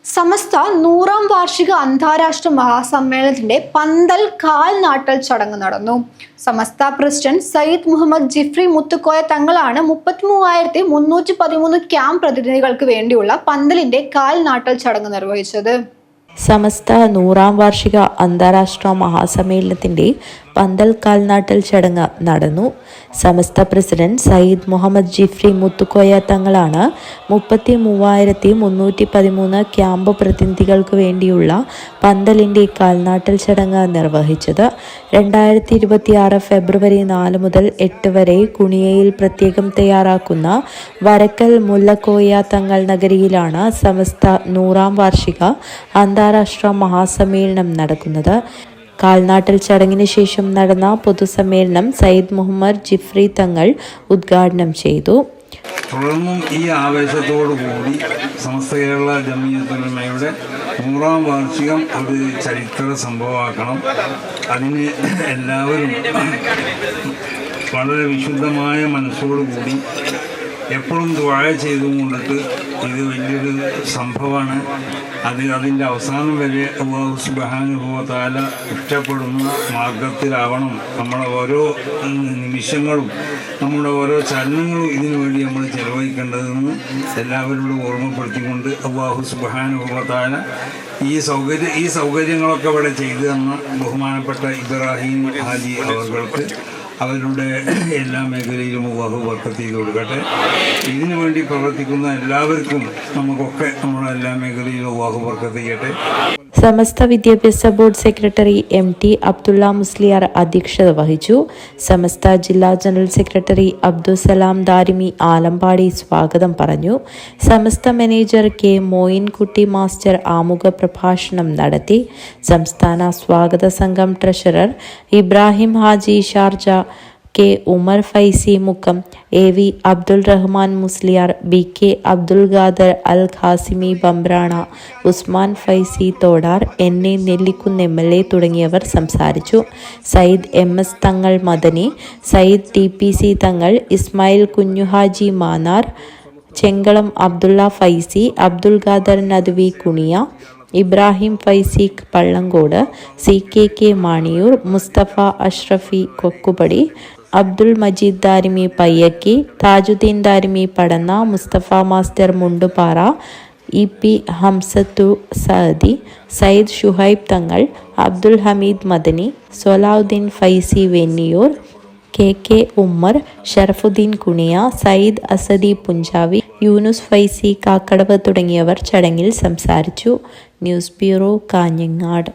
സമസ്ത 100ാം വാർഷിക അന്താരാഷ്ട്ര മഹാസമ്മേളനത്തിന്റെ പന്തൽ കാൽനാട്ടൽ ചടങ്ങ് നടന്നു. സമസ്ത പ്രസിഡന്റ് സയ്യിദ് മുഹമ്മദ് ജിഫ്രി മുത്തുക്കോയ തങ്ങളാണ് 33,313 ക്യാമ്പ് പ്രതിനിധികൾക്ക് വേണ്ടിയുള്ള പന്തലിന്റെ കാൽനാട്ടൽ ചടങ്ങ് നിർവഹിച്ചത്. സമസ്ത 100ാം വാർഷിക അന്താരാഷ്ട്ര മഹാസമ്മേളനത്തിന്റെ പന്തൽ കാൽനാട്ടൽ ചടങ്ങ് നടന്നു. സമസ്ത പ്രസിഡന്റ് സയ്യിദ് മുഹമ്മദ് ജിഫ്രി മുത്തുക്കോയ തങ്ങളാണ് 33,313 ക്യാമ്പ് പ്രതിനിധികൾക്ക് വേണ്ടിയുള്ള പന്തലിന്റെ കാൽനാട്ടൽ ചടങ്ങ് നിർവഹിച്ചത്. 2026 ഫെബ്രുവരി 4 മുതൽ 8 വരെ കുണിയയിൽ പ്രത്യേകം തയ്യാറാക്കുന്ന വരക്കൽ മുല്ലക്കോയ തങ്ങൾ നഗരിയിലാണ് സമസ്ത 100ാം വാർഷിക അന്താരാഷ്ട്ര മഹാസമ്മേളനം നടക്കുന്നത്. കാൽനാട്ടൽ ചടങ്ങിന് ശേഷം നടന്ന പൊതുസമ്മേളനം സയ്യിദ് മുഹമ്മദ് ജിഫ്രി തങ്ങൾ ഉദ്ഘാടനം ചെയ്തു. തുടർന്നും ഈ ആവേശത്തോടു കൂടി സമസ്ത കേരള ജമിയത്തുൽ ഉലമയുടെ 100ാം വാർഷികം ഒരു ചരിത്ര സംഭവമാക്കണം. അതിന് എല്ലാവരും വളരെ വിശുദ്ധമായ മനസ്സോടുകൂടി എപ്പോഴും ദുആ ചെയ്തുകൊണ്ടിട്ട് ഇത് വലിയൊരു സംഭവമാണ്. അതിൻ്റെ അവസാനം വരെ അല്ലാഹു സുബ്ഹാനഹു വ തആല ഇഷ്ടപ്പെടുന്ന മാർഗത്തിലാവണം നമ്മുടെ ഓരോ നിമിഷങ്ങളും, നമ്മുടെ ഓരോ ചലനങ്ങളും ഇതിനു വേണ്ടി നമ്മൾ ചെലവഴിക്കേണ്ടതെന്ന് എല്ലാവരോടും ഓർമ്മപ്പെടുത്തിക്കൊണ്ട് അല്ലാഹു സുബ്ഹാനഹു വ തആല ഈ സൗകര്യങ്ങളൊക്കെ ഇവിടെ ചെയ്തു തന്ന ബഹുമാനപ്പെട്ട ഇബ്രാഹിം ഹാജി അവർക്ക് അവരുടെ എല്ലാ മേഖലയിലും അല്ലാഹു ബർക്കത്ത് ചെയ്ത് കൊടുക്കട്ടെ. ഇതിനു വേണ്ടി പ്രവർത്തിക്കുന്ന എല്ലാവർക്കും നമുക്കൊക്കെ നമ്മുടെ എല്ലാ മേഖലയിലും അല്ലാഹു ബർക്കത്ത് ചെയ്യട്ടെ. സമസ്ത വിദ്യാഭ്യാസ board secretary MT Abdulla Musliyar അധ്യക്ഷത വഹിച്ചു. സമസ്ത ജില്ലാ ജനറൽ സെക്രട്ടറി അബ്ദുസലാം ദാരിമി ആലമ്പാടി സ്വാഗതം പറഞ്ഞു. Samastha manager K Moinkutty master ആമുഖ പ്രഭാഷണം നടത്തി. സംസ്ഥാന സ്വാഗത സംഘം treasurer Ibrahim Haji Sharjah, K Umar Faizi Mukkam, AV Abdul Rahman Musliyar, BK Abdul Khader Al Qasimi Bambrana, Usman Faizi Thodar, NA Nellikunnu MLA തുടങ്ങിയവർ സംസാരിച്ചു. സയ്യിദ് MS തങ്ങൾ മദനി, സയ്യിദ് TPC തങ്ങൾ, ഇസ്മായിൽ കുഞ്ഞുഹാജി മാന്നാർ, ചെങ്കളം അബ്ദുള്ള ഫൈസി, അബ്ദുൽ ഖാദർ നദ്വി കുണിയ, ഇബ്രാഹിം ഫൈസി പള്ളങ്കോട്, CKK മാണിയൂർ, മുസ്തഫ അഷ്റഫി കൊക്കുപടി, അബ്ദുൽ മജീദ് ദാരിമി പയ്യക്കി, താജുദ്ദീൻ ദാരിമി പടന്ന, മുസ്തഫ മാസ്റ്റർ മുണ്ടുപാറ, EP ഹംസത്തു സഅദി, സയ്യിദ് ഷുഹൈബ് തങ്ങൾ, അബ്ദുൽ ഹമീദ് മദനി, സൊലാവുദ്ദീൻ ഫൈസി വെന്നിയൂർ, KK ഉമ്മർ, ഷറഫുദ്ദീൻ കുണിയ, സയ്യിദ് അസദി പുഞ്ചാവി, യൂനുസ് ഫൈസി കാക്കടവ് തുടങ്ങിയവർ ചടങ്ങിൽ സംസാരിച്ചു. News bureau, Kanhangad.